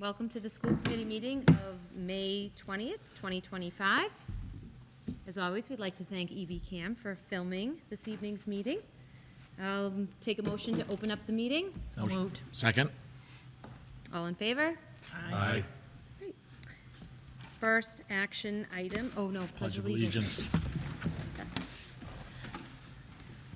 Welcome to the school committee meeting of May 20th, 2025. As always, we'd like to thank EBCAM for filming this evening's meeting. I'll take a motion to open up the meeting. So moved. Second. All in favor? Aye. Great. First action item, oh no, Pledge of allegiance.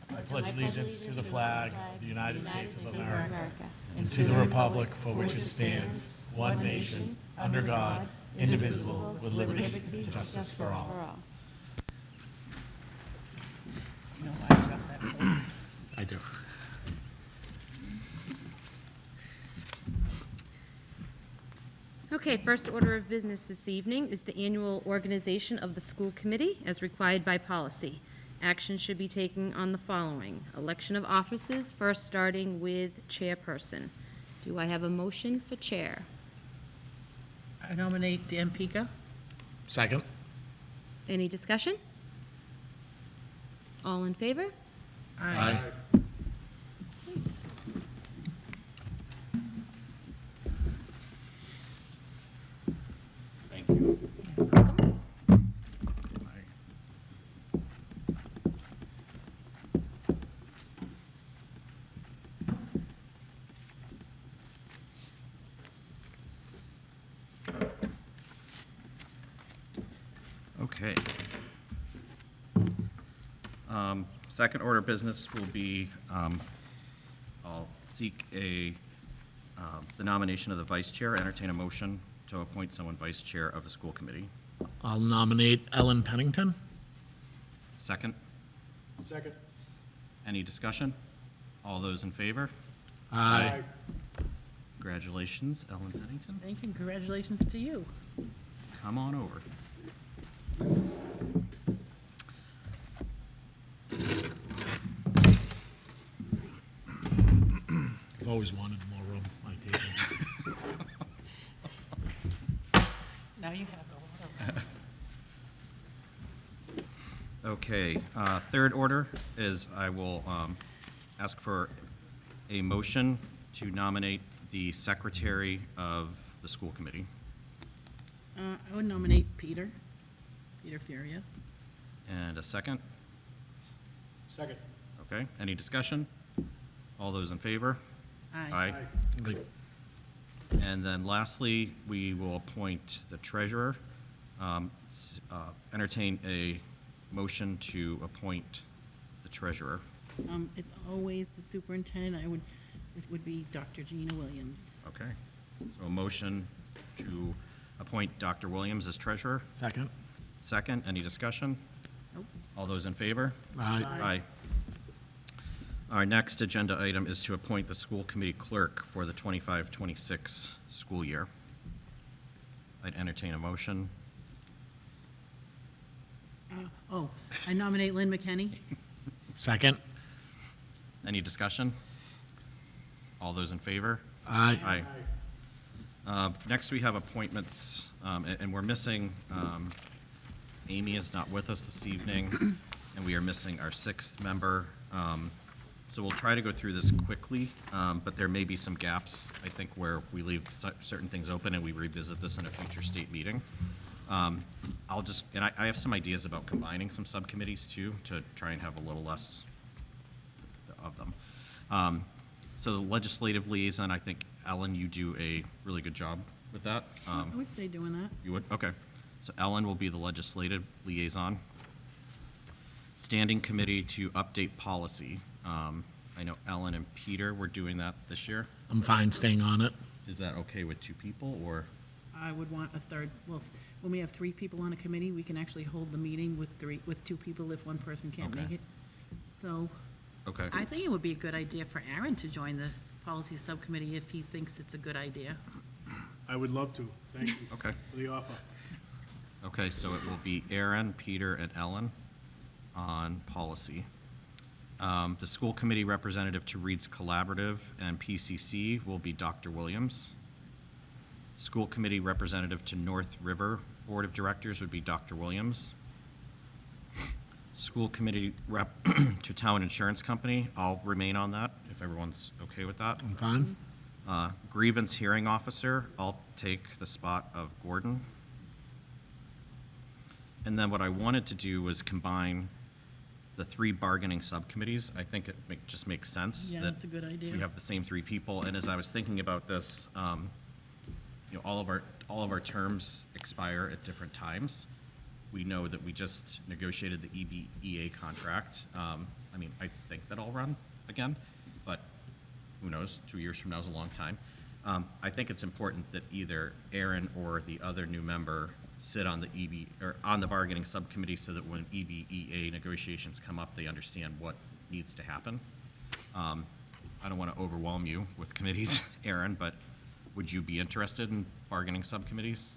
I pledge allegiance to the flag of the United States of America and to the republic for which it stands, one nation, under God, indivisible, with liberty and justice for all. You know why I dropped that phone? I do. Okay, first order of business this evening is the annual organization of the school committee as required by policy. Action should be taken on the following. Election of officers, first starting with chairperson. Do I have a motion for chair? I nominate Dan Pika. Second. Any discussion? All in favor? Aye. Thank you. Okay. Second order of business will be, I'll seek the nomination of the vice chair, entertain a motion to appoint someone vice chair of the school committee. I'll nominate Ellen Pennington. Second, Second. any discussion? All those in favor? Aye. Congratulations, Ellen Pennington. Thank you, congratulations to you. Come on over. I've always wanted more room, I take it. Now you have a lot of. Okay, third order is I will ask for a motion to nominate the secretary of the school committee. I would nominate Peter Furia. And a second? Second. Okay, any discussion? All those in favor? Aye. Like, And then lastly, we will appoint the treasurer. Entertain a motion to appoint the treasurer. It's always the superintendent. It would be Dr. Gina Williams. Okay, so a motion to appoint Dr. Williams as treasurer. second. Second, any discussion? Nope. All those in favor? Aye. Aye. Our next agenda item is to appoint the school committee clerk for the 25-26 school year. I'd entertain a motion. I nominate Lynn McKenney. Second. Any discussion? All those in favor? Aye. Aye. Next, we have appointments, and we're missing, Amy is not with us this evening, and we are missing our sixth member. So we'll try to go through this quickly, but there may be some gaps, I think, where we leave certain things open and we revisit this in a future state meeting. I'll just, and I have some ideas about combining some subcommittees too, to try and have a little less of them. So the legislative liaison, I think, Ellen, you do a really good job with that. I would stay doing that. You would? Okay. So Ellen will be the legislative liaison. Standing committee to update policy. I know Ellen and Peter were doing that this year. I'm fine staying on it. Is that okay with two people, or? I would want a third. Well, when we have three people on a committee, we can actually hold the meeting with two people if one person can't Okay. make it. So Okay. I think it would be a good idea for Aaron to join the policy subcommittee if he thinks it's a good idea. I would love to. Thank you Okay. for the offer. Okay, so it will be Aaron, Peter, and Ellen on policy. The school committee representative to Reed's Collaborative and PCC will be Dr. Williams. School committee representative to North River Board of Directors would be Dr. Williams. School committee rep to Town Insurance Company, I'll remain on that if everyone's okay with that. I'm fine. Grievance hearing officer, I'll take the spot of Gordon. And then what I wanted to do was combine the 3 bargaining subcommittees. I think it just makes sense. Yeah, that that's a good idea. We have the same 3 people, and as I was thinking about this, all of our terms expire at different times. We know that we just negotiated the EBEA contract. I think that I'll run again, but who knows? 2 years from now is a long time. I think it's important that either Aaron or the other new member sit on the bargaining subcommittee so that when EBEA negotiations come up, they understand what needs to happen. I don't want to overwhelm you with committees, Aaron, but would you be interested in bargaining subcommittees?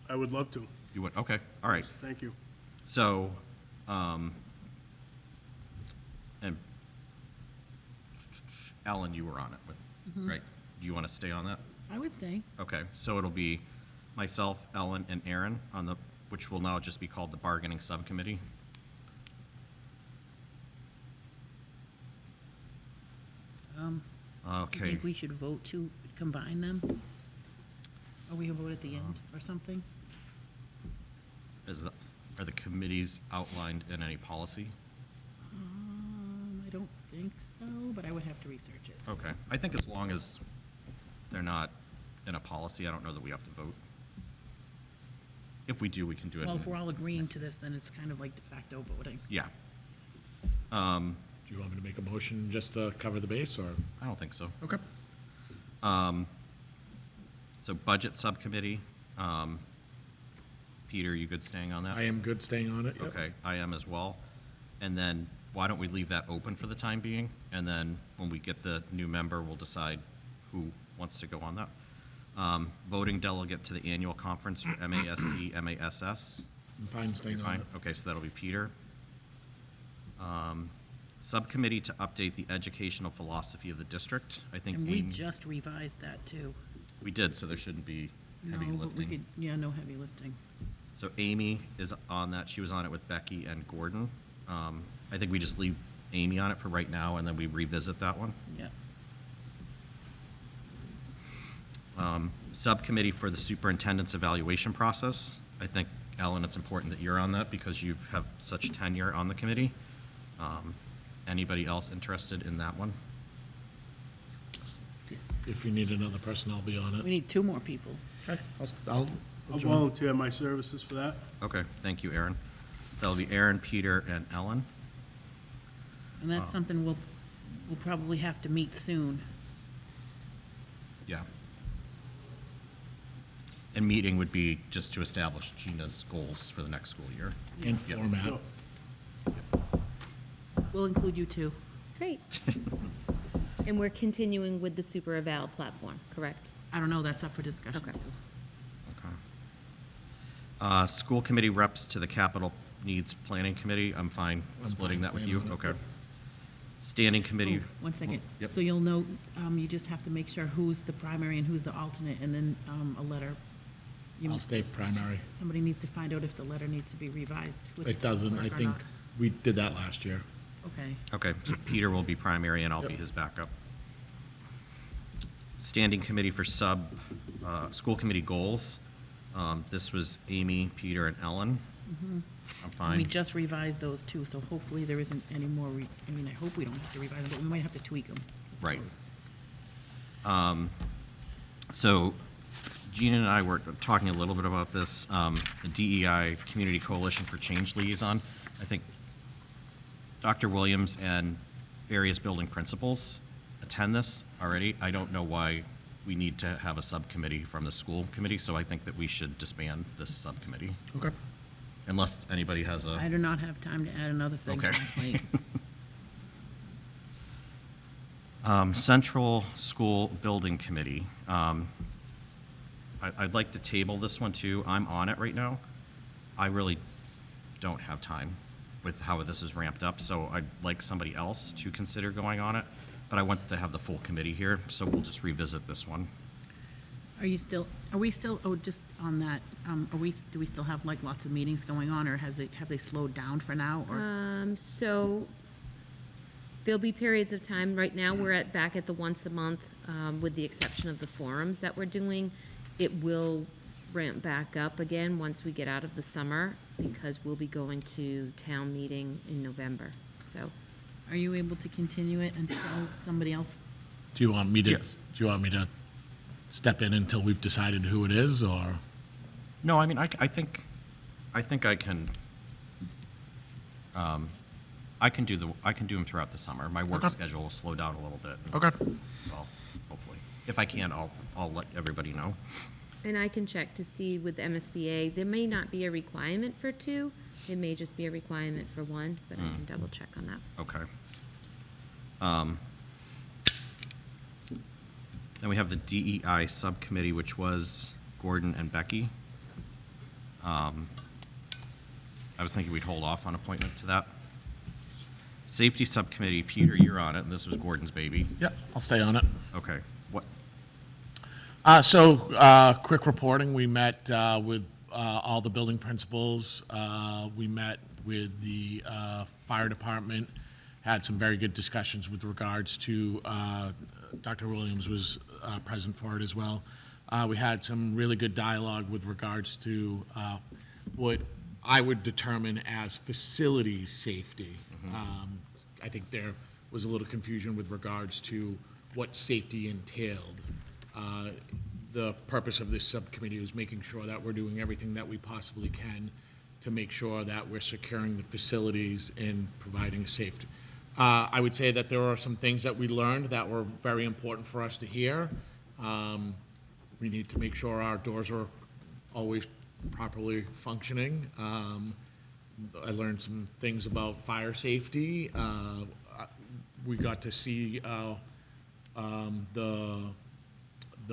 I would love to. You would? Okay, all right. Thank you. So, and Alan, you were on it right? Do you want to stay on that? I would stay. Okay, so it'll be myself, Ellen, and Aaron which will now just be called the bargaining subcommittee. I Okay, think we should vote to combine them. Or we vote at the end or something? are the committees outlined in any policy? I don't think so, but I would have to research it. Okay, I think as long as they're not in a policy, I don't know that we have to vote. If we do, we can do it. Well, in- if we're all agreeing to this, then it's kind of like de facto voting. Yeah, Do you want me to make a motion just to cover the base, or? I don't think so. Okay. So budget subcommittee, Peter, you good staying on that? I am good staying on it, yep. Okay, I am as well. And then why don't we leave that open for the time being? And then when we get the new member, we'll decide who wants to go on that. Voting delegate to the annual conference for MASC, MASS. I'm fine staying on Fine, it. okay, so that'll be Peter. Subcommittee to update the educational philosophy of the district. I think And we Amy, just revised that too. we did, so there shouldn't be heavy No, but we lifting. could, yeah, no heavy lifting. So Amy is on that. She was on it with Becky and Gordon. I think we just leave Amy on it for right now, and then we revisit that one. Yeah. Subcommittee for the superintendent's evaluation process. I think, Ellen, it's important that you're on that because you have such tenure on the committee. Anybody else interested in that one? If you need another person, I'll be on We it. need 2 more people. Okay, I'll join. volunteer my services for that. Okay, thank you, Aaron. So that'll be Aaron, Peter, and Ellen. And that's something we'll probably have to meet soon. Yeah. And meeting would be just to establish Gina's goals for the next school year. And Yep. format. Sure. We'll include you too. Great. And we're continuing with the super eval platform, correct? I don't know, that's up for discussion. Okay. too. Okay. School committee reps to the capital needs planning committee. I'm fine I'm splitting fine that with staying you. on it. Okay. Standing committee. Oh, one second. Yep. So you'll note, you just have to make sure who's the primary and who's the alternate, and then a letter. You I'll must stay just- primary. Somebody needs to find out if the letter needs to be revised. with It doesn't, I work or think not. we did that last year. Okay. Okay, so Peter will be primary and I'll be Yep. his backup. Standing committee for school committee goals. This was Amy, Peter, and Ellen. I'm We fine. just revised those too, so hopefully there isn't any more, I hope we don't have to revise them, but we might have to tweak them. Right. So Gina and I were talking a little bit about this, the DEI Community Coalition for Change Liaison. I think Dr. Williams and various building principals attend this already. I don't know why we need to have a subcommittee from the school committee, so I think that we should disband this subcommittee, Okay. unless anybody has I a, do not have time to add another thing to Okay. my plate. Central School Building Committee. I'd like to table this one too. I'm on it right now. I really don't have time with how this is ramped up, so I'd like somebody else to consider going on it. But I want to have the full committee here, so we'll just revisit this one. Are we still, just on that, do we still have like lots of meetings going on, or have they slowed down for now, or? So there'll be periods of time. Right now, we're back at the once a month, with the exception of the forums that we're doing. It will ramp back up again once we get out of the summer, because we'll be going to town meeting in November, so. Are you able to continue it until somebody else? Do you want me to, Yes. do you want me to step in until we've decided who it is, or? No, I mean, I think I can, I can do them throughout the summer. My work Okay. schedule will slow down a little bit. Okay. Well, hopefully. If I can, I'll let everybody know. And I can check to see with MSBA, there may not be a requirement for two, it may just be a requirement for one, but I can double check on that. Okay. Then we have the DEI subcommittee, which was Gordon and Becky. I was thinking we'd hold off on appointment to that. Safety subcommittee, Peter, you're on it, and this was Gordon's baby. Yep, I'll stay on it. Okay. What? Quick reporting, we met with all the building principals. We met with the fire department, had some very good discussions with regards to, Dr. Williams was present for it as well. We had some really good dialogue with regards to what I would determine as facility safety. I think there was a little confusion with regards to what safety entailed. The purpose of this subcommittee is making sure that we're doing everything that we possibly can to make sure that we're securing the facilities and providing safety. I would say that there are some things that we learned that were very important for us to hear. We need to make sure our doors are always properly functioning. I learned some things about fire safety. We got to see the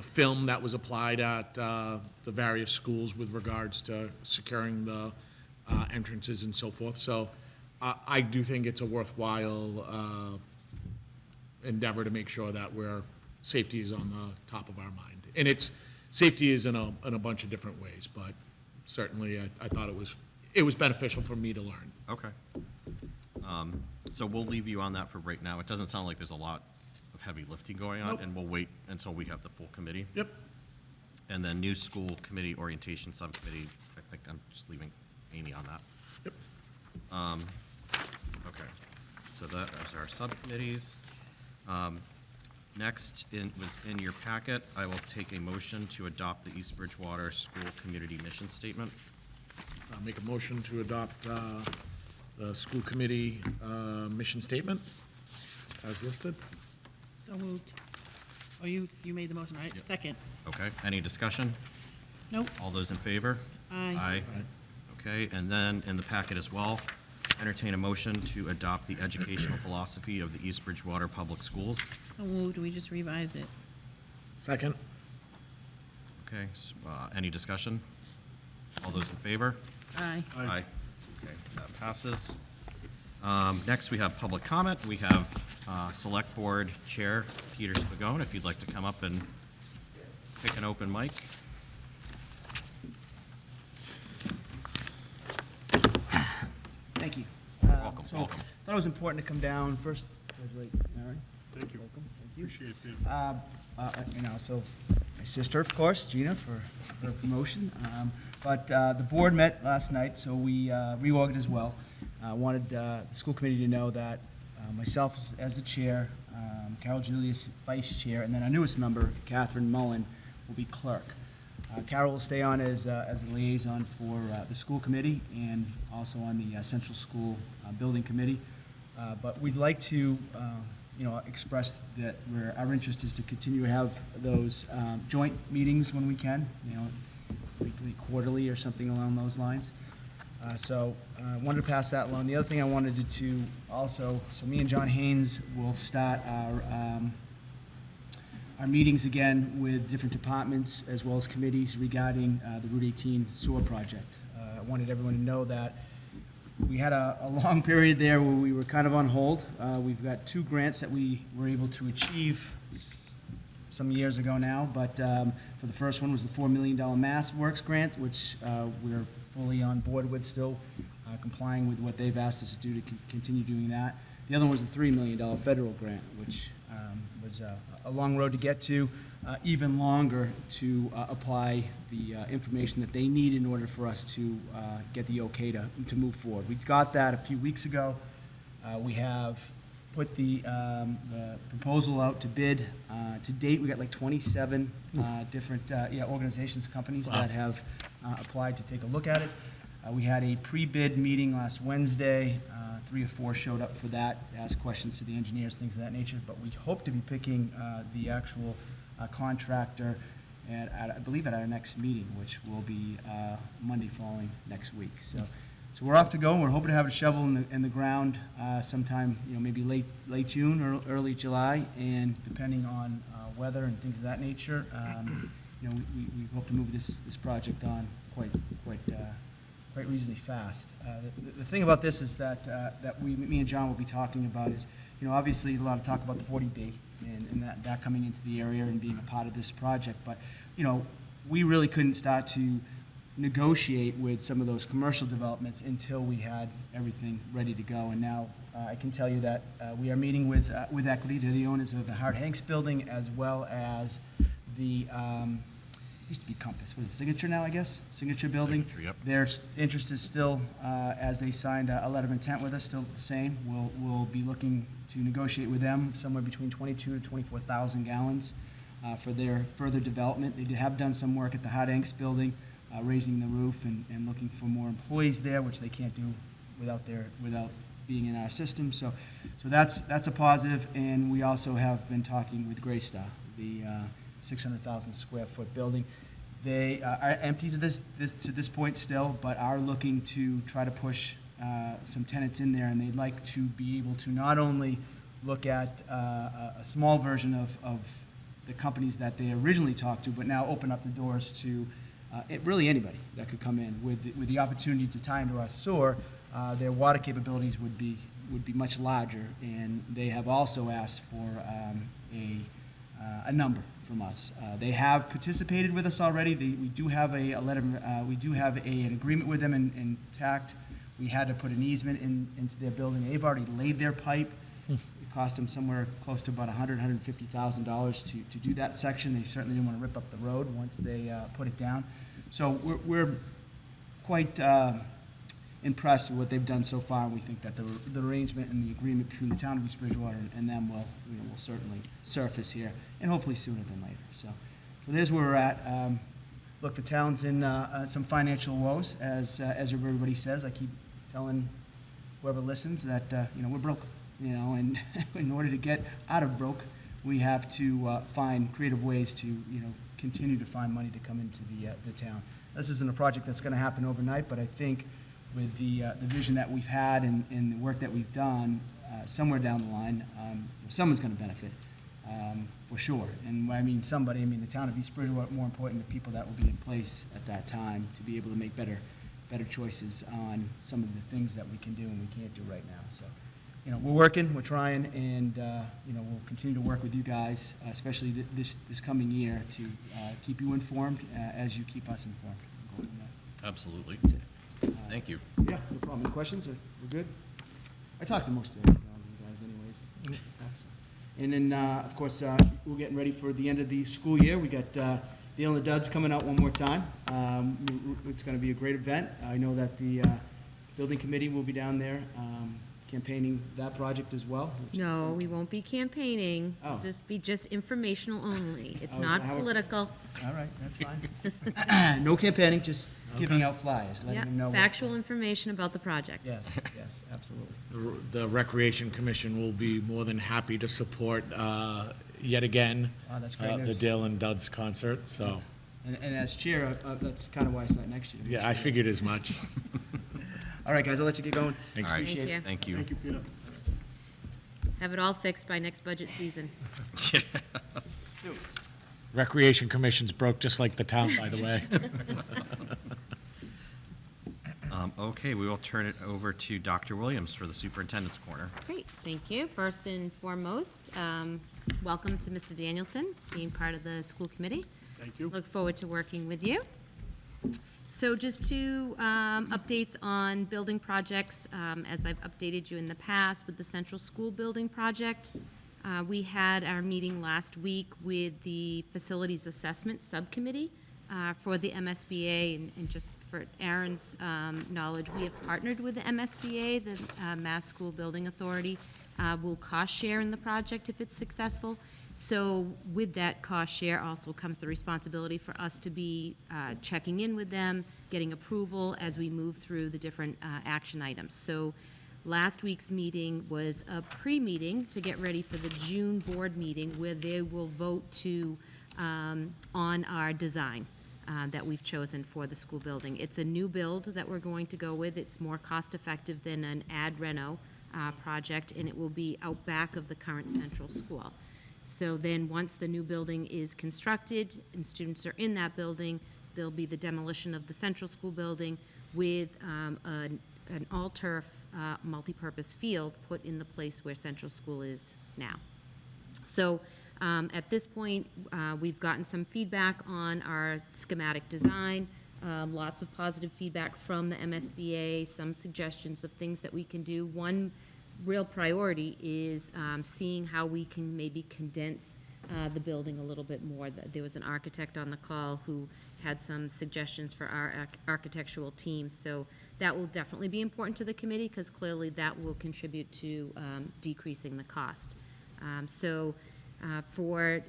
film that was applied at the various schools with regards to securing the entrances and so forth. So I do think it's a worthwhile endeavor to make sure that safety is on the top of our mind. And safety is in a bunch of different ways, but certainly I thought it was beneficial for me to learn. Okay. So we'll leave you on that for right now. It doesn't sound like there's a lot of heavy lifting going on, Nope. and we'll wait until we have the full committee. Yep. And then new school committee orientation subcommittee, I think I'm just leaving Amy on that. Yep. Okay, so that is our subcommittees. Next was in your packet. I will take a motion to adopt the East Bridgewater School Community Mission Statement. Make a motion to adopt the school committee mission statement as listed. So moved. Oh, you made the motion, right? Yep. Second. Okay, any discussion? Nope. All those in favor? Aye. Aye. Okay, and then in the packet as well, entertain a motion to adopt the educational philosophy of the East Bridgewater Public Schools. So moved, we just revise it. Second. Okay, any discussion? All those in favor? Aye. Aye. Okay, that passes. Next, we have public comment. We have Select Board Chair Peter Spagone, if you'd like to come up and pick an open mic. Thank you. Welcome, So, welcome. thought it was important to come down first. Congratulate Mary. Thank you. Welcome. Thank you. Appreciate it. And also my sister, of course, Gina, for her promotion. But the board met last night, so we reorged as well. Wanted the school committee to know that myself as the chair, Carol Julius vice chair, and then our newest member, Catherine Mullen, will be clerk. Carol will stay on as a liaison for the school committee and also on the central school building committee. But we'd like to, express that our interest is to continue to have those joint meetings when we can, weekly, quarterly, or something along those lines. So I wanted to pass that along. The other thing I wanted to also, so me and John Haynes will start our meetings again with different departments as well as committees regarding the Route 18 sewer project. I wanted everyone to know that we had a long period there where we were kind of on hold. We've got 2 grants that we were able to achieve some years ago now, but for the first one was the $4 million Mass Works grant, which we're fully on board with, still complying with what they've asked us to do to continue doing that. The other one was the $3 million federal grant, which was a long road to get to. even longer to apply the information that they need in order for us to get the okay to move forward. We got that a few weeks ago. We have put the proposal out to bid. To date, we got like 27 different organizations, companies that have applied to take a look at it. We had a pre-bid meeting last Wednesday. 3 or 4 showed up for that, to ask questions to the engineers, things of that nature. But we hope to be picking the actual contractor I believe at our next meeting, which will be Monday following next week. So we're off to go, and we're hoping to have a shovel in the ground sometime, maybe late June or early July, and depending on weather and things of that nature, we hope to move this project on quite reasonably fast. The thing about this is that me and John will be talking about is, obviously a lot of talk about the 40B and that coming into the area and being a part of this project, but we really couldn't start to negotiate with some of those commercial developments until we had everything ready to go. And now I can tell you that we are meeting with Equity. They're the owners of the Howard Hanks building, as well as the used to be Compass. What is it, Signature now, I guess? Signature building. Signature, yep. Their interest is still, as they signed a letter of intent with us, still the same. We'll be looking to negotiate with them somewhere between 22 to 24,000 gallons for their further development. They have done some work at the Howard Hanks building, raising the roof and looking for more employees there, which they can't do without being in our system. So that's a positive. And we also have been talking with Greystar, the 600,000 square foot building. They are empty to this point still, but are looking to try to push some tenants in there, and they'd like to be able to not only look at a small version of the companies that they originally talked to, but now open up the doors to really anybody that could come in with the opportunity to tie into our sewer. Their water capabilities would be much larger, and they have also asked for a number from us. They have participated with us already. We do have a letter. We do have an agreement with them intact. We had to put an easement into their building. They've already laid their pipe. It cost them somewhere close to about $150,000 to do that section. They certainly didn't want to rip up the road once they put it down. So we're quite impressed with what they've done so far, and we think that the arrangement and the agreement between the town of East Bridgewater and them will certainly surface here, and hopefully sooner than later. So there's where we're at. Look, the town's in some financial woes, as everybody says. I keep telling whoever listens that we're broke, and in order to get out of broke, we have to find creative ways to continue to find money to come into the town. This isn't a project that's going to happen overnight, but I think with the vision that we've had and the work that we've done, somewhere down the line, someone's going to benefit, for sure. And when I mean somebody, I mean the town of East Bridgewater, more important, the people that will be in place at that time to be able to make better choices on some of the things that we can do and we can't do right now. So, we're working, we're trying, and we'll continue to work with you guys, especially this coming year, to keep you informed as you keep us informed. Absolutely. Thank you. Yeah, no problem. Any questions? We're good? I talked to most of you guys anyways. And then, of course, we're getting ready for the end of the school year. We got Dale and the Duds coming out one more time. It's going to be a great event. I know that the building committee will be down there campaigning that project as well. No, we won't be campaigning. Oh. It'll just be informational only. It's Oh, is not that how it- political. All right, that's fine. No campaigning, just giving out flyers, letting Yeah, them know. factual information about the project. Yes, absolutely. The Recreation Commission will be more than happy to support, yet again, Oh, that's great the news. Dale and Duds concert, so, And as chair, that's kind of why I sat next to you. yeah, I figured as much. All right, guys, I'll let you get going. Thanks. All right. Appreciate it. Thank you. Thank you. Peter. Have it all fixed by next budget season. Recreation Commission's broke just like the town, by the way. Okay, we will turn it over to Dr. Williams for the Superintendent's Corner. Great, thank you. First and foremost, welcome to Mr. Danielson, being part of the school committee. Thank you. Look forward to working with you. So just two updates on building projects. As I've updated you in the past with the central school building project, We had our meeting last week with the Facilities Assessment Subcommittee for the MSBA, and just for Aaron's knowledge, we have partnered with the MSBA, the Mass School Building Authority. Will cost share in the project if it's successful. So with that cost share also comes the responsibility for us to be checking in with them, getting approval as we move through the different action items. So last week's meeting was a pre-meeting to get ready for the June board meeting, where they will vote to, on our design that we've chosen for the school building. It's a new build that we're going to go with. It's more cost-effective than an ad reno project, and it will be out back of the current central school. So then, once the new building is constructed and students are in that building, there'll be the demolition of the central school building with an all-turf multipurpose field put in the place where central school is now. So at this point, we've gotten some feedback on our schematic design, lots of positive feedback from the MSBA, some suggestions of things that we can do. One real priority is seeing how we can maybe condense the building a little bit more. There was an architect on the call who had some suggestions for our architectural team, so that will definitely be important to the committee, because clearly that will contribute to decreasing the cost. For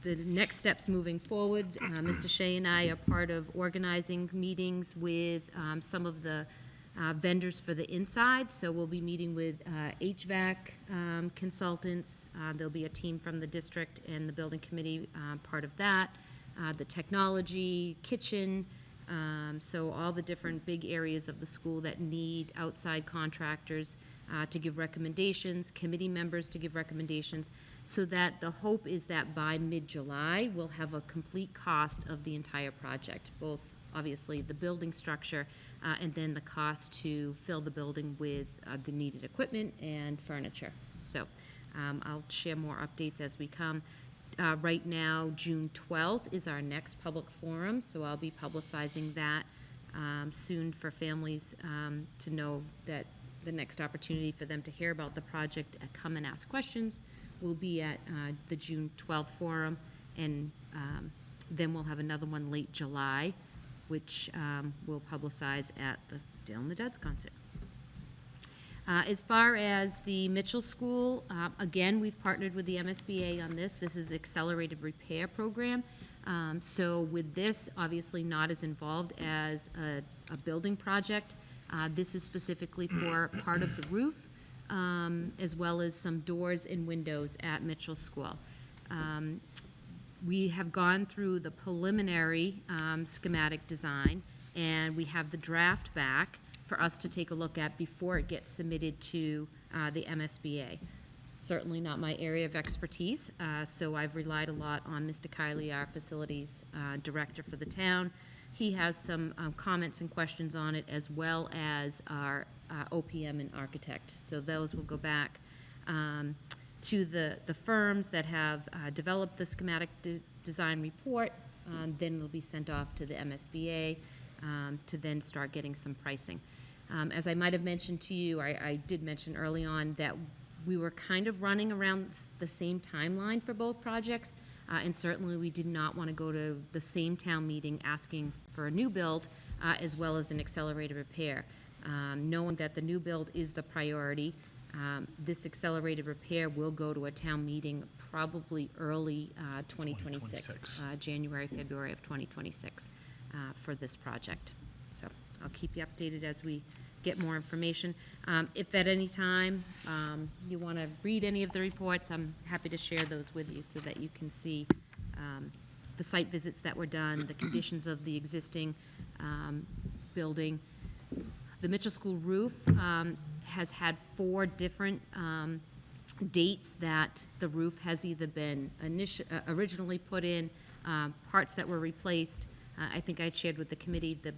the next steps moving forward, Mr. Shea and I are part of organizing meetings with some of the vendors for the inside. So we'll be meeting with HVAC consultants. There'll be a team from the district and the building committee part of that. The technology, kitchen, so all the different big areas of the school that need outside contractors to give recommendations, committee members to give recommendations, so that the hope is that by mid-July, we'll have a complete cost of the entire project, both obviously the building structure and then the cost to fill the building with the needed equipment and furniture. So I'll share more updates as we come. Right now, June 12th is our next public forum, so I'll be publicizing that soon for families to know that the next opportunity for them to hear about the project and come and ask questions will be at the June 12th forum, and then we'll have another one late July, which we'll publicize at the Dale and the Duds concert. As far as the Mitchell School, again, we've partnered with the MSBA on this. This is accelerated repair program. So with this, obviously not as involved as a building project. This is specifically for part of the roof, as well as some doors and windows at Mitchell School. We have gone through the preliminary schematic design, and we have the draft back for us to take a look at before it gets submitted to the MSBA. Certainly not my area of expertise, so I've relied a lot on Mr. Kiley, our facilities director for the town. He has some comments and questions on it, as well as our OPM and architect. So those will go back to the firms that have developed the schematic design report. Then it'll be sent off to the MSBA to then start getting some pricing. As I might have mentioned to you, I did mention early on that we were kind of running around the same timeline for both projects, and certainly we did not want to go to the same town meeting asking for a new build as well as an accelerated repair. Knowing that the new build is the priority, this accelerated repair will go to a town meeting probably early 2026, January, February of 2026 for this project. So I'll keep you updated as we get more information. If at any time you want to read any of the reports, I'm happy to share those with you so that you can see the site visits that were done, the conditions of the existing building. The Mitchell School roof has had 4 different dates that the roof has either been originally put in, parts that were replaced. I think I shared with the committee the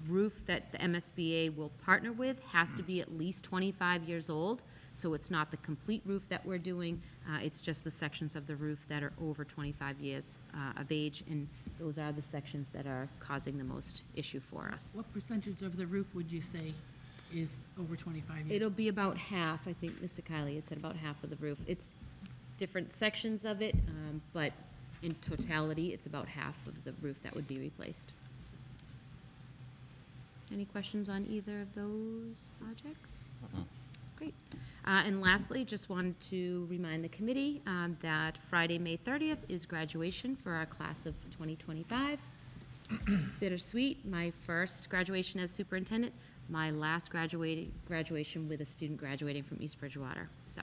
roof that the MSBA will partner with has to be at least 25 years old, so it's not the complete roof that we're doing, it's just the sections of the roof that are over 25 years of age, and those are the sections that are causing the most issue for us. What percentage of the roof would you say is over 25 years? It'll be about half, I think, Mr. Kiley had said about half of the roof. It's different sections of it, but in totality, it's about half of the roof that would be replaced. Any questions on either of those projects? Great. And lastly, just wanted to remind the committee that Friday, May 30th is graduation for our class of 2025. Bittersweet, my first graduation as superintendent, my last graduation with a student graduating from East Bridgewater. So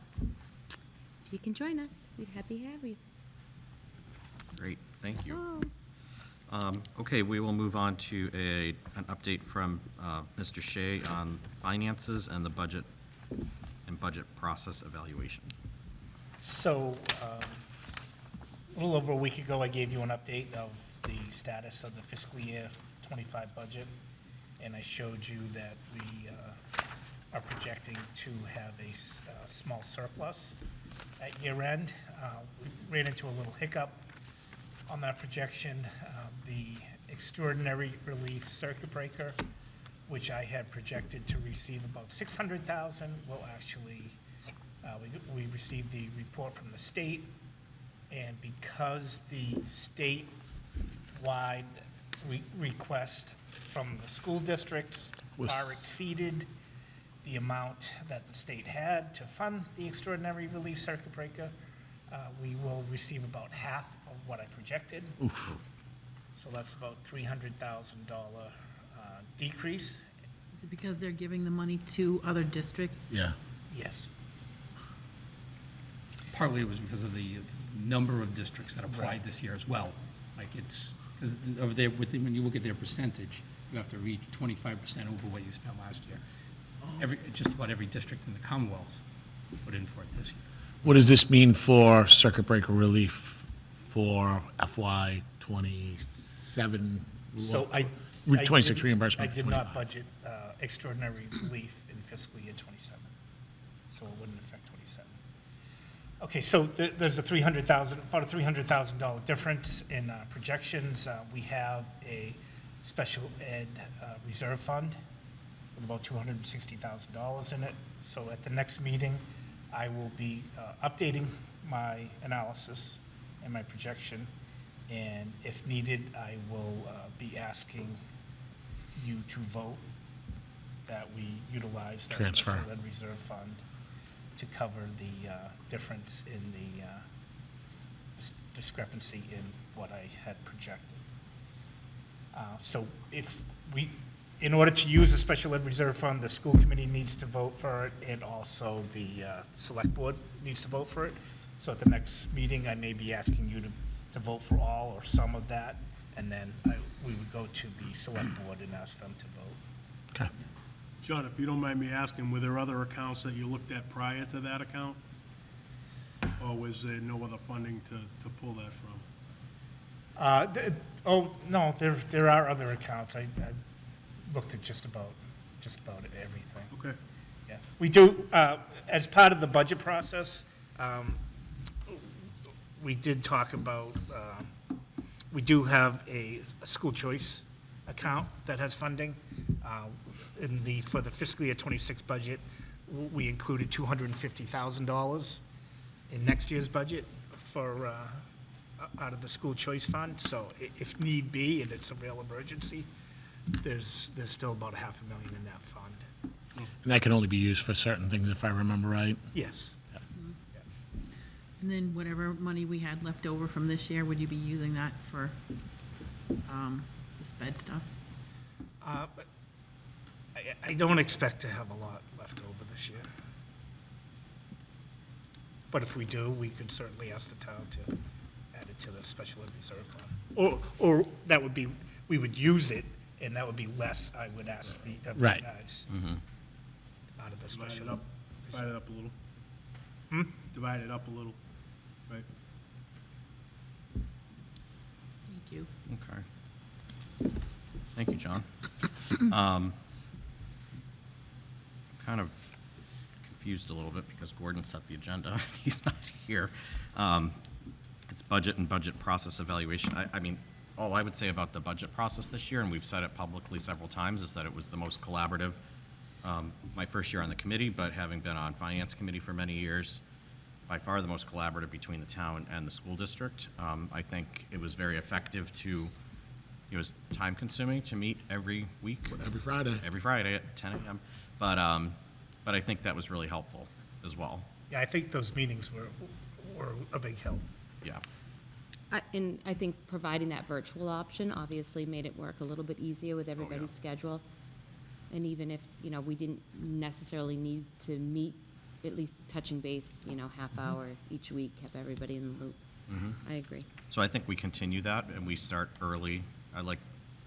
if you can join us, we'd happy to have you. Great, thank you. So, Okay, we will move on to an update from Mr. Shea on finances and the budget process evaluation. So, a little over a week ago, I gave you an update of the status of the fiscal year '25 budget, and I showed you that we are projecting to have a small surplus at year end. We ran into a little hiccup on that projection. The extraordinary relief circuit breaker, which I had projected to receive about 600,000, will actually, we received the report from the state, and because the statewide request from the school districts far exceeded the amount that the state had to fund the extraordinary relief circuit breaker, we will receive about half of what I projected. So that's about $300,000 decrease. Is it because they're giving the money to other districts? Yeah. Yes. Partly it was because of the number of districts that applied this year as well. Like it's, because of their, when you look at their percentage, you have to reach 25% over what you spent last year. Just about every district in the Commonwealth put in for it this year. What does this mean for circuit breaker relief for FY '27? So I. 26 did- reimbursement I for did not 25. budget extraordinary relief in fiscal year '27, so it wouldn't affect '27. Okay, so there's about a $300,000 difference in projections. We have a special ed reserve fund with about $260,000 in it. So at the next meeting, I will be updating my analysis and my projection, and if needed, I will be asking you to vote that we utilize that Transfer. special ed reserve fund to cover the difference in the discrepancy in what I had projected. So if we, in order to use the special ed reserve fund, the school committee needs to vote for it, and also the select board needs to vote for it. So at the next meeting, I may be asking you to vote for all or some of that, and then we would go to the select board and ask them to vote. Okay. John, if you don't mind me asking, were there other accounts that you looked at prior to that account? Or was there no other funding to pull that from? No, there are other accounts. I looked at just about everything. Okay. Yeah, we do, as part of the budget process, we did talk about, we do have a school choice account that has funding. For the fiscal year '26 budget, we included $250,000 in next year's budget for, out of the school choice fund. So if need be, and it's a real emergency, there's still about $500,000 in that fund. And that can only be used for certain things, if I remember right. Yes. And then whatever money we had left over from this year, would you be using that for the sped stuff? But I don't expect to have a lot left over this year. But if we do, we could certainly ask the town to add it to the special ed reserve fund. Or that would be, we would use it, and that would be less, I would ask of you Right. guys. Out of the Divide special. it up, divide it up a little. Divide it up a little, right? Thank you. Okay. Thank you, John. Kind of confused a little bit because Gordon set the agenda. He's not here. It's budget and budget process evaluation. I mean, all I would say about the budget process this year, and we've said it publicly several times, is that it was the most collaborative. My first year on the committee, but having been on finance committee for many years, by far the most collaborative between the town and the school district. I think it was very effective it was time-consuming to meet every week. Every Friday. Every Friday at 10 a.m. But I think that was really helpful as well. Yeah, I think those meetings were a big help. Yeah. And I think providing that virtual option obviously made it work a little bit easier with everybody's schedule. And even if, we didn't necessarily need to meet, at least touching base, half hour each week, kept everybody in the loop. I agree. So I think we continue that and we start early.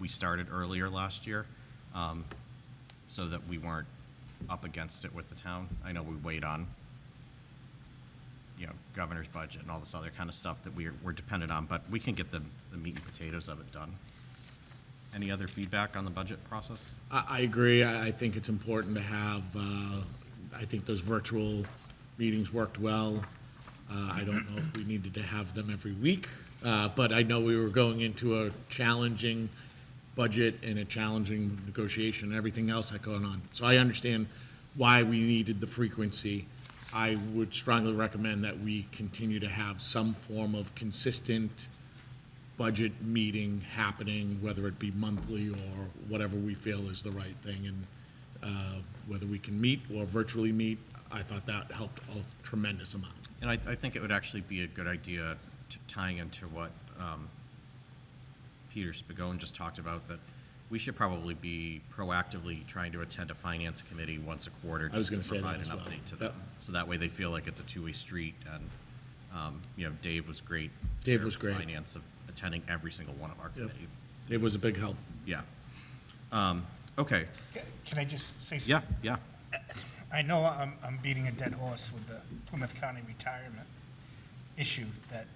We started earlier last year, so that we weren't up against it with the town. I know we wait on, governor's budget and all this other kind of stuff that we're dependent on, but we can get the meat and potatoes of it done. Any other feedback on the budget process? I agree. I think it's important to have, I think those virtual meetings worked well. I don't know if we needed to have them every week, but I know we were going into a challenging budget and a challenging negotiation and everything else that going on. So I understand why we needed the frequency. I would strongly recommend that we continue to have some form of consistent budget meeting happening, whether it be monthly or whatever we feel is the right thing. And whether we can meet or virtually meet, I thought that helped a tremendous amount. And I think it would actually be a good idea tying into what Peter Spigone just talked about, that we should probably be proactively trying to attend a finance committee once a quarter I was just gonna to say that provide as an well. update to Yep. them. So that way they feel like it's a two-way street. And, Dave was great. Dave was great. Finance of attending every single one of our Yep. committee. Dave was a big help. Yeah. Okay. Can I just say something? Yeah. I know I'm beating a dead horse with the Plymouth County retirement issue that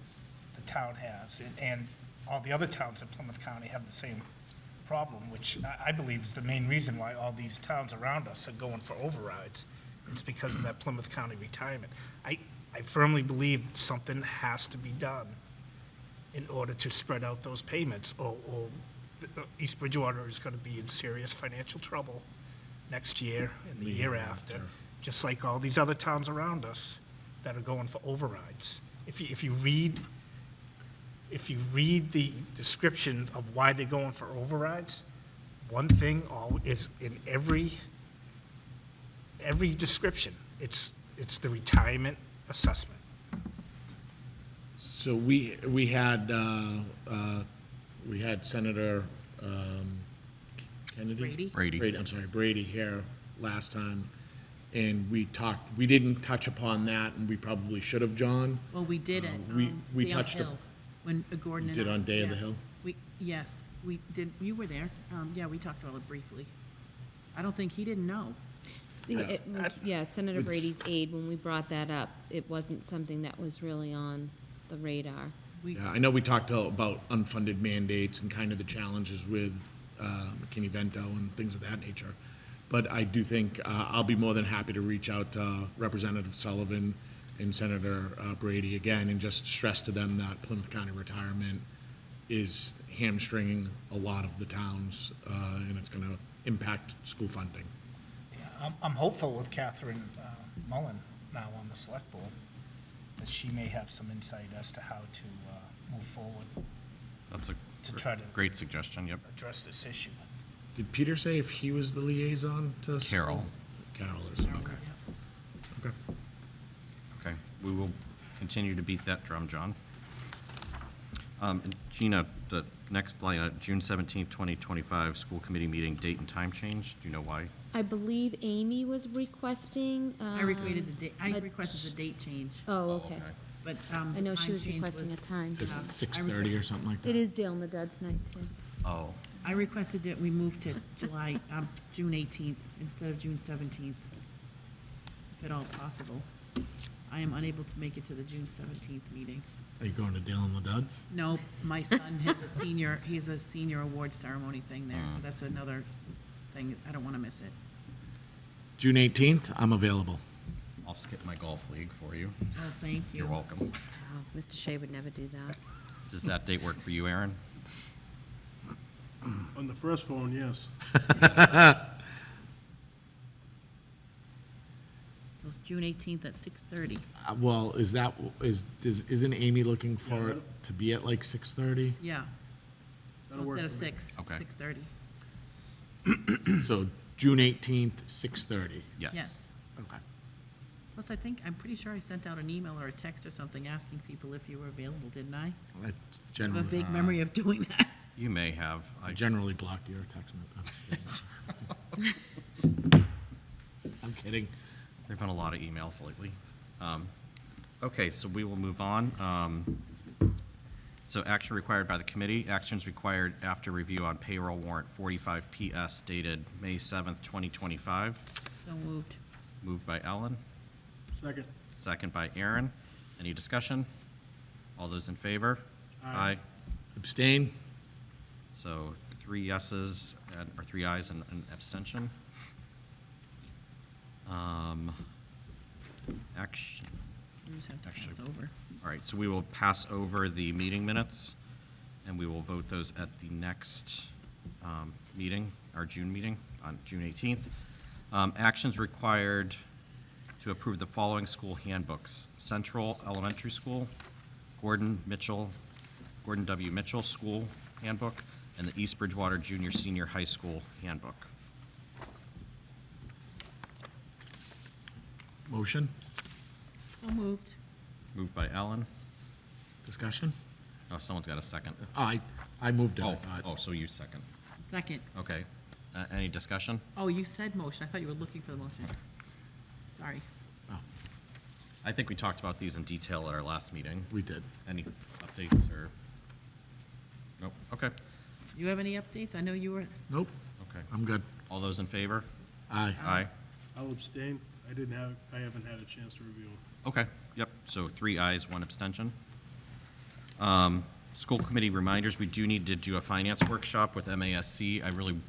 the town has, and all the other towns in Plymouth County have the same problem, which I believe is the main reason why all these towns around us are going for overrides. It's because of that Plymouth County retirement. I firmly believe something has to be done in order to spread out those payments, or East Bridgewater is going to be in serious financial trouble next year and the year after, just like all these other towns around us that are going for overrides. If you read the description of why they're going for overrides, one thing is in every description, it's the retirement assessment. So we had Senator Kennedy? Brady? I'm sorry, Brady here last time, and we didn't touch upon that, and we probably should have, John. Well, we did it. we Day on touched Hill, when Gordon and did I- on Day of the yes. Hill? Yes, we did, you were there. Yeah, we talked about it briefly. I don't think he didn't know. It was, Senator Brady's aide, when we brought that up, it wasn't something that was really on the radar. Yeah, I know we talked about unfunded mandates and kind of the challenges with McKinney-Vento and things of that nature. But I do think I'll be more than happy to reach out to Representative Sullivan and Senator Brady again and just stress to them that Plymouth County retirement is hamstringing a lot of the towns, and it's going to impact school funding. Yeah, I'm hopeful with Catherine Mullen now on the select board, that she may have some insight as to how to move forward, That's a To try to- great suggestion, yep. address this issue. Did Peter say if he was the liaison to? Carol. Carol is, okay. Okay. Okay, we will continue to beat that drum, John. And Gina, the next line, June 17th, 2025, school committee meeting date and time change. Do you know why? I believe Amy was requesting. I requested the date, I a- requested the date change, Oh, okay. but, I the know she time was change requesting a time. To I 6:30 or something like that? It is Dale Madud's night, too. Oh, I requested that we move to June 18th instead of June 17th, if at all possible. I am unable to make it to the June 17th meeting. Are you going to Dale and the Duds? No, my son has he's a senior award ceremony thing there. That's another thing, I don't want to miss it. June 18th, I'm available. I'll skip my golf league for you. Oh, thank you. You're welcome. Oh, Mr. Shea would never do that. Does that date work for you, Aaron? On the first phone, yes. So was June 18th at 6:30. Well, isn't Amy looking for it to be at like 6:30? Yeah. So That'll work instead of for me. 6, Okay. 6:30. So June 18th, 6:30. Yes. Yes. Okay. Plus, I'm pretty sure I sent out an email or a text or something asking people if you were available, didn't I? I I have a generally, vague memory of doing that. You may have. I generally block your text. I'm kidding. There've been a lot of emails lately. Okay, so we will move on. So action required by the committee, actions required after review on payroll warrant 45 PS dated May 7th, 2025. So moved. Moved by Ellen, Second. second by Aaron. Any discussion? All those in favor? Aye. Abstain? So 3 yeses, or 3 ayes and an abstention. Action, We just have to Actually- pass over. all right, so we will pass over the meeting minutes, and we will vote those at the next meeting, our June meeting, on June 18th. Actions required to approve the following school handbooks: Central Elementary School, Gordon W. Mitchell School Handbook, and the East Bridgewater Junior Senior High School Handbook. Motion? So moved. Moved by Ellen. Discussion? Oh, someone's got a second. I moved it, I Oh, thought. so you second. Second. Okay. Any discussion? Oh, you said motion. I thought you were looking for the motion. Sorry. Oh, I think we talked about these in detail at our last meeting. we did. Any updates or? Nope, okay, You have any updates? I know you were, Nope, okay. I'm good. All those in favor? Aye. Aye. I'll abstain. I haven't had a chance to review it. Okay, yep, so 3 ayes, 1 abstention. School committee reminders, we do need to do a finance workshop with MASC. I really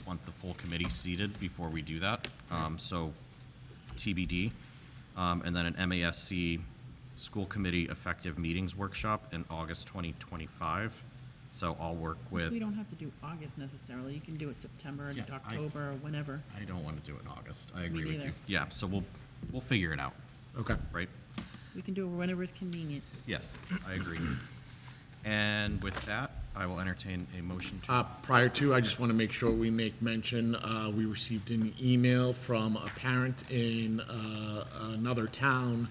want the full committee seated before we do that, so TBD. And then an MASC school committee effective meetings workshop in August 2025. So I'll work with. we don't have to do August necessarily. You can do it September and Yeah, October or whenever. I don't want to do it in August. I Me agree with you. neither. Yeah, so we'll figure it out, Okay. right? We can do it whenever it's convenient. Yes, I agree. And with that, I will entertain a motion to. Prior to, I just want to make sure we make mention, we received an email from a parent in another town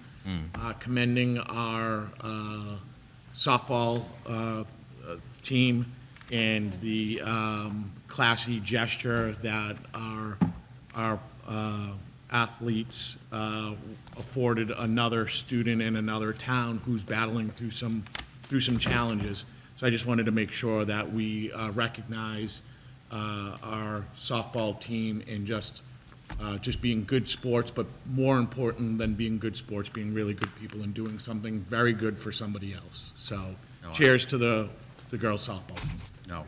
commending our softball team and the classy gesture that our athletes afforded another student in another town who's battling through some challenges. So I just wanted to make sure that we recognize our softball team and just being good sports, but more important than being good sports, being really good people and doing something very good for somebody else. So cheers to the girls softball team. No,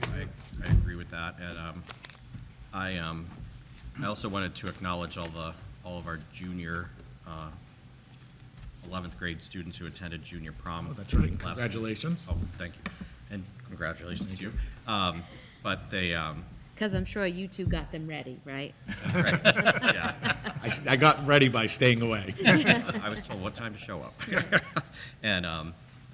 I agree with that. And I also wanted to acknowledge all of our junior 11th grade students who attended junior prom. Oh, that's right. last week. Congratulations. Oh, thank you. And congratulations to you. But they, Because I'm sure you two got them ready, right? yeah, I got ready by staying away. I was told what time to show up. And,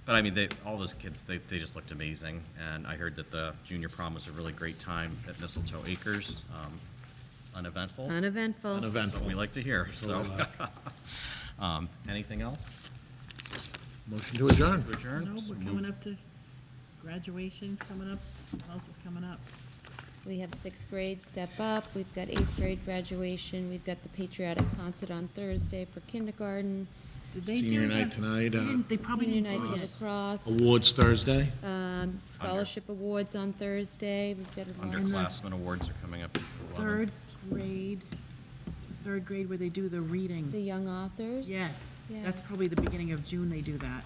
but I mean, all those kids, they just looked amazing. And I heard that the junior prom was a really great time at Mistletoe Acres. Uneventful. Uneventful. That's what Uneventful. we like to hear, so. Anything else? Motion to adjourn. To adjourn? No, So we're move- coming up to graduations coming up. What else is coming up? We have 6th grade Step Up, we've got 8th grade graduation, we've got the patriotic concert on Thursday for kindergarten, Did they Senior do night that? tonight, They probably senior didn't night do for it. lacrosse, awards Thursday. scholarship awards on Thursday, we've got a lot. Underclassmen awards are coming up. at 11. Third grade where they do the reading. The young authors. Yes, that's Yes. probably the beginning of June they do that.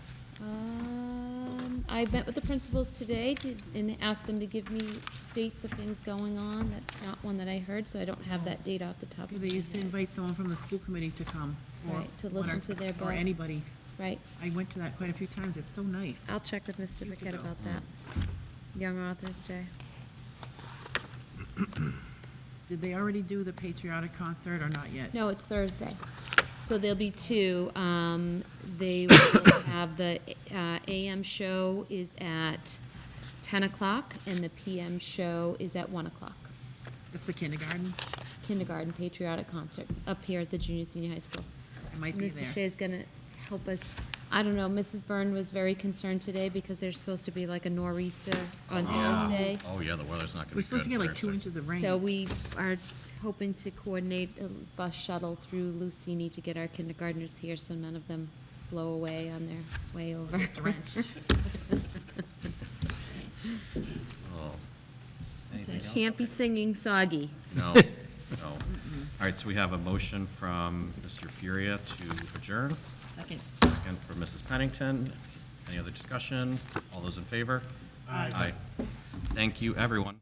I met with the principals today and asked them to give me dates of things going on. That's not one that I heard, so I don't have that date off the top of my They head. used to invite someone from the school committee to come. or Right, to one listen to their Or books. anybody. Right. I went to that quite a few times. It's so nice. I'll check with Mr. You could Paquette go. about that. Young Authors Day. Did they already do the patriotic concert or not yet? No, it's Thursday. So there'll be two. They will have the AM show is at 10 o'clock, and the PM show is at 1 o'clock. That's the kindergarten. Kindergarten patriotic concert up here at the junior senior high school. I might be Mr. there. Shea is gonna help us. I don't know, Mrs. Byrne was very concerned today because there's supposed to be like a nor'easter on Thursday. Oh, yeah, the weather's not gonna be good. We're supposed to get like 2 Thursday. inches of rain. So we are hoping to coordinate a bus shuttle through Lucini to get our kindergartners here so none of them blow away on their way over. Drenched. Oh. Anything else? Can't be singing soggy. No, no. All right, so we have a motion from Mr. Furia to adjourn, Second. second from Mrs. Pennington. Any other discussion? All those in favor? Aye. Thank you, everyone.